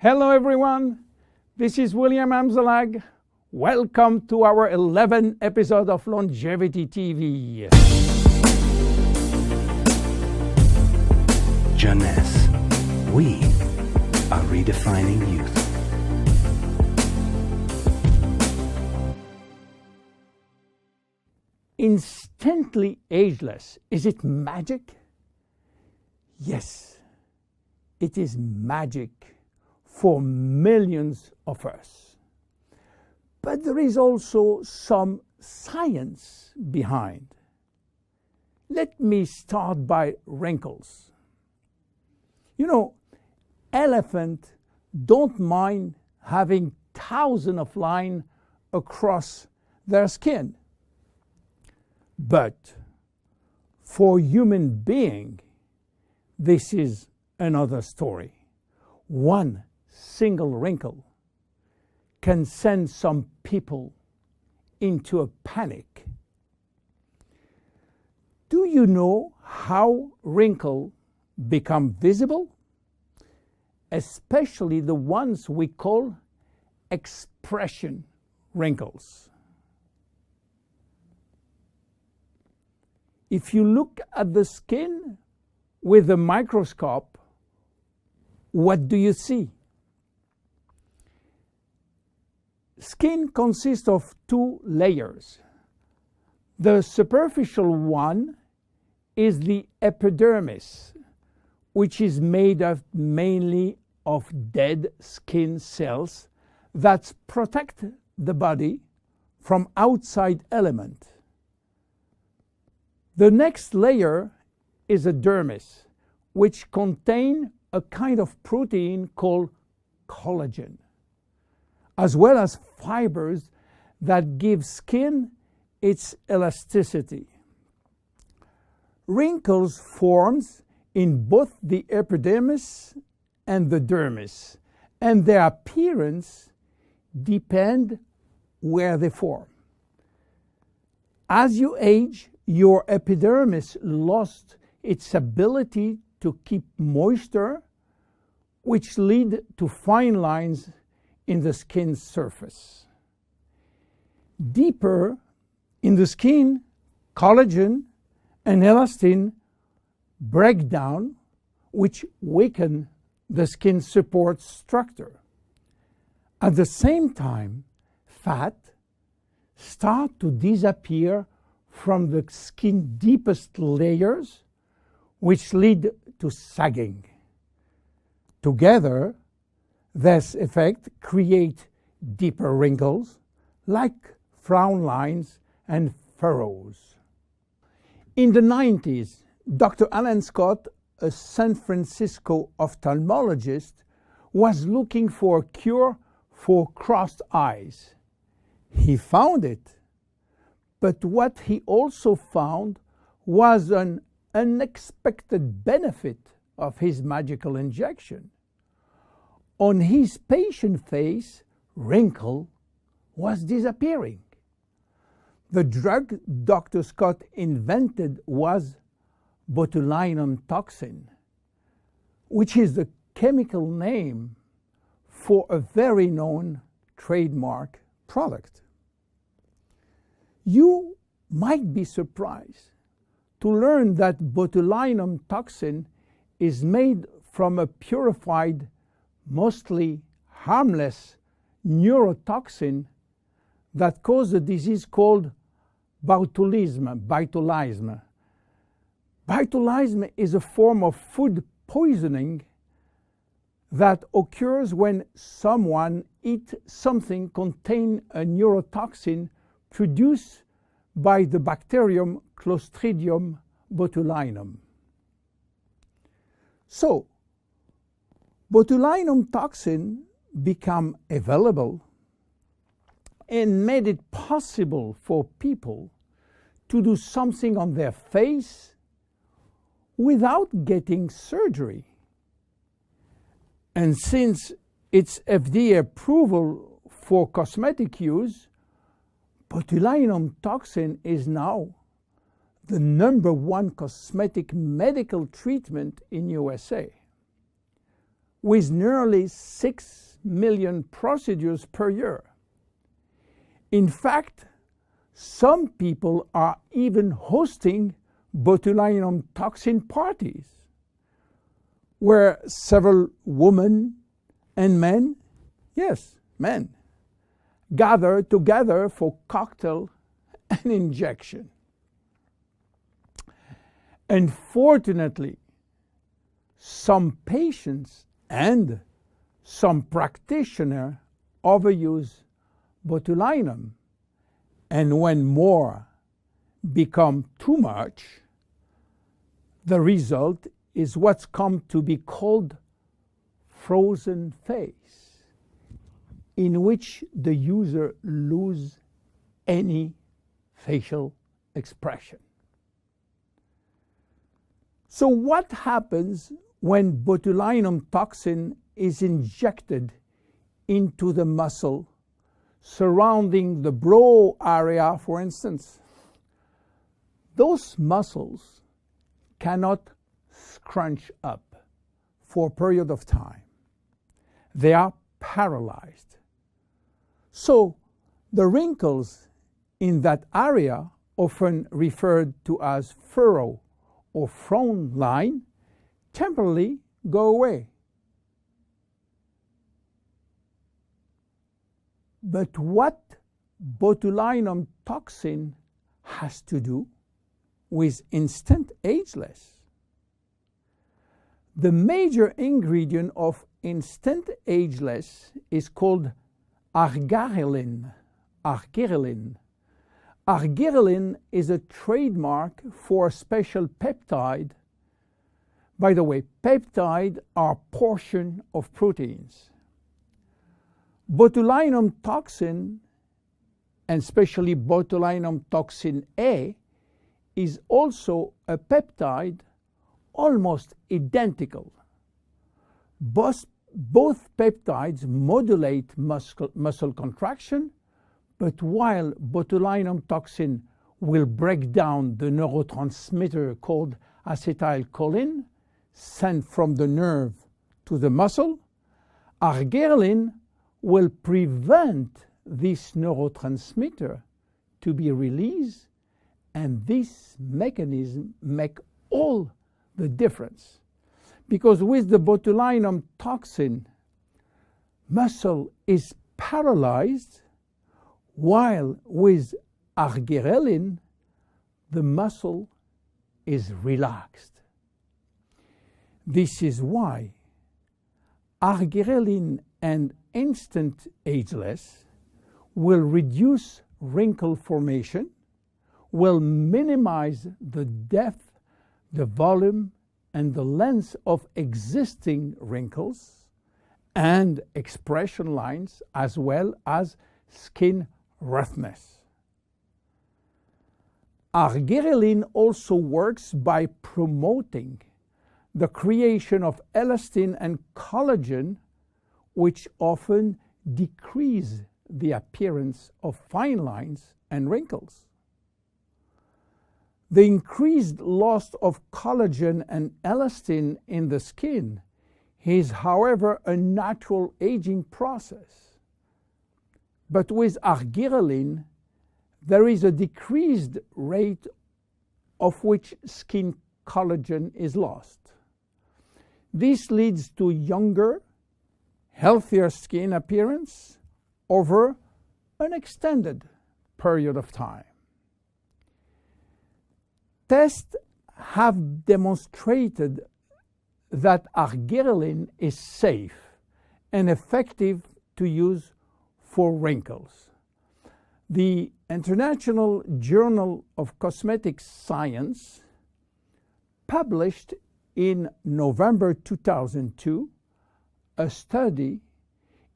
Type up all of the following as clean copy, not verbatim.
Hello everyone, this is William Amzalag. Welcome to our 11th episode of Longevity TV. Jeunesse, we are redefining youth. Instantly ageless, is it magic? Yes, it is magic for millions of us. But there is also some science behind. Let me start by wrinkles. You know, elephants don't mind having thousands of lines across their skin. But for human being, this is another story. One single wrinkle can send some people into a panic. Do you know how wrinkles become visible? Especially the ones we call expression wrinkles. If you look at the skin with a microscope, what do you see? Skin consists of two layers. The superficial one is the epidermis, which is made up mainly of dead skin cells that protect the body from outside elements. The next layer is a dermis, which contains a kind of protein called collagen, as well as fibers that give skin its elasticity. Wrinkles form in both the epidermis and the dermis, and their appearance depends where they form. As you age, your epidermis lost its ability to keep moisture, which lead to fine lines in the skin's surface. Deeper in the skin, collagen and elastin break down, which weaken the skin support structure. At the same time, fat start to disappear from the skin's deepest layers, which lead to sagging. Together, this effect creates deeper wrinkles like frown lines and furrows. In the 90s, Dr. Alan Scott, a San Francisco ophthalmologist, was looking for a cure for crossed eyes. He found it, but what he also found was an unexpected benefit of his magical injection. On his patient face, wrinkle was disappearing. The drug Dr. Scott invented was botulinum toxin, which is the chemical name for a very known trademark product. You might be surprised to learn that botulinum toxin is made from a purified, mostly harmless neurotoxin that causes a disease called botulism. Botulism is a form of food poisoning that occurs when someone eats something containing a neurotoxin produced by the bacterium Clostridium botulinum. So, botulinum toxin became available and made it possible for people to do something on their face without getting surgery. And since its FDA approval for cosmetic use, botulinum toxin is now the #1 cosmetic medical treatment in USA. with nearly 6 million procedures per year. In fact, some people are even hosting botulinum toxin parties, where several women and men, yes, men, gather together for cocktail and injection. Unfortunately, some patients and some practitioners overuse botulinum, and when more become too much, the result is what's come to be called frozen face, in which the user loses any facial expression. So what happens when botulinum toxin is injected into the muscle surrounding the brow area, for instance? Those muscles cannot scrunch up for a period of time. They are paralyzed. So the wrinkles in that area, often referred to as furrow or frown line, temporarily go away. But what botulinum toxin has to do with instant ageless? The major ingredient of instant ageless is called arginine. Arginine. Arginine is a trademark for a special peptide. By the way, peptides are portions of proteins. Botulinum toxin, and especially botulinum toxin A, is also a peptide almost identical. Both peptides modulate muscle contraction, but while botulinum toxin will break down the neurotransmitter called acetylcholine sent from the nerve to the muscle, arginine will prevent this neurotransmitter to be released, and this mechanism makes all the difference. Because with the botulinum toxin, muscle is paralyzed, while with arginine, the muscle is relaxed. This is why arginine and instant ageless will reduce wrinkle formation, will minimize the depth, the volume, and the length of existing wrinkles and expression lines, as well as skin roughness. Arginine also works by promoting the creation of elastin and collagen, which often decrease the appearance of fine lines and wrinkles. The increased loss of collagen and elastin in the skin is, however, a natural aging process. But with arginine, there is a decreased rate of which skin collagen is lost. This leads to younger, healthier skin appearance over an extended period of time. Tests have demonstrated that arginine is safe and effective to use for wrinkles. The International Journal of Cosmetic Science published in November 2002 a study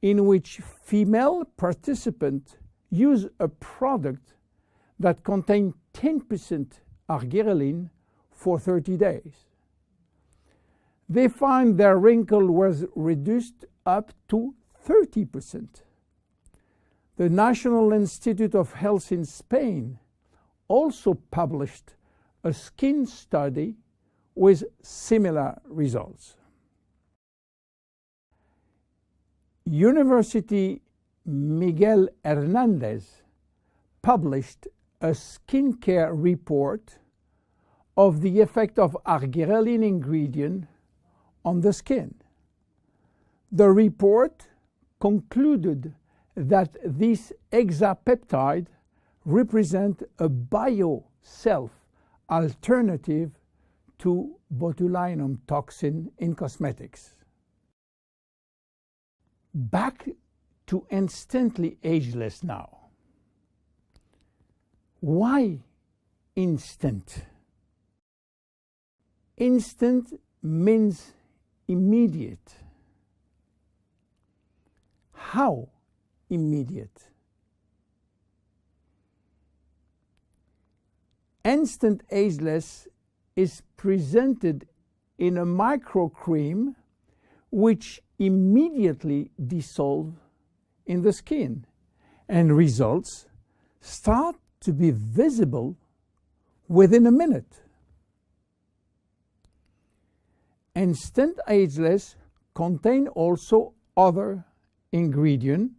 in which female participants used a product that contained 10% arginine for 30 days. They found their wrinkle was reduced up to 30%. The National Institute of Health in Spain also published a skin study with similar results. University Miguel Hernandez published a skincare report of the effect of arginine ingredient on the skin. The report concluded that this hexapeptide represents a bio-self alternative to botulinum toxin in cosmetics. Back to instantly ageless now. Why instant? Instant means immediate. How immediate? Instant Ageless is presented in a microcream which immediately dissolves in the skin, and results start to be visible within a minute. Instant Ageless contain also other ingredients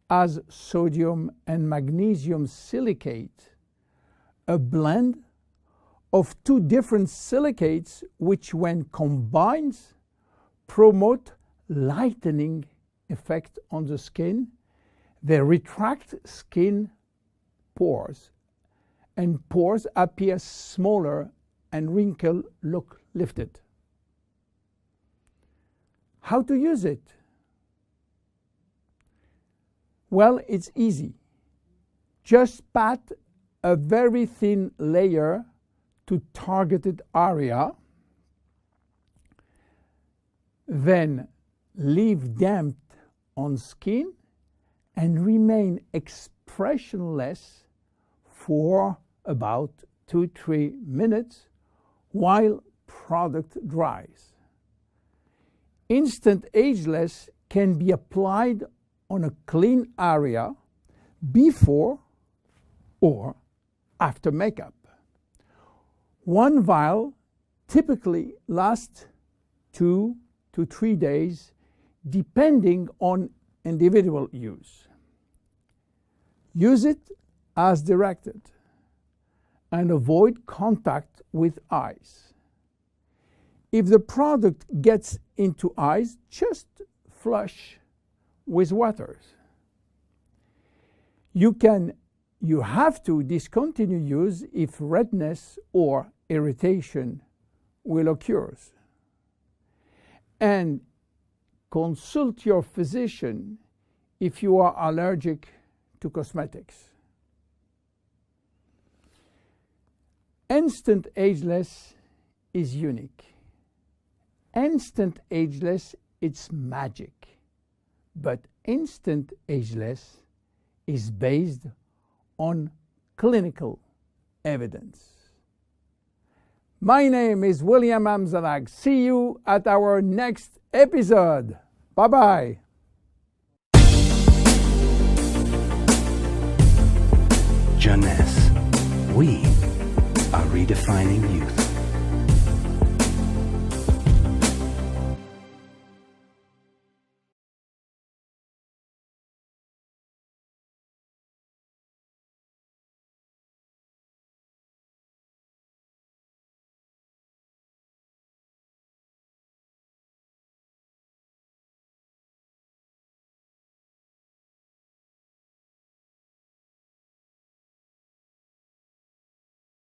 as sodium and magnesium silicate, a blend of two different silicates which when combined promote lightening effect on the skin. They retract skin pores, and pores appear smaller and wrinkles look lifted. How to use it? Well, it's easy. Just pat a very thin layer to targeted area, then leave damp on skin and remain expressionless for about 2-3 minutes while product dries. Instant Ageless can be applied on a clean area before or after makeup. One vial typically lasts 2 to 3 days depending on individual use. Use it as directed and avoid contact with eyes. If the product gets into eyes, just flush with water. You have to discontinue use if redness or irritation will occur. And consult your physician if you are allergic to cosmetics. Instant Ageless is unique. Instant Ageless, it's magic. But Instant Ageless is based on clinical evidence. My name is William Amzalag. See you at our next episode. Bye-bye. Jeunesse. We are redefining youth.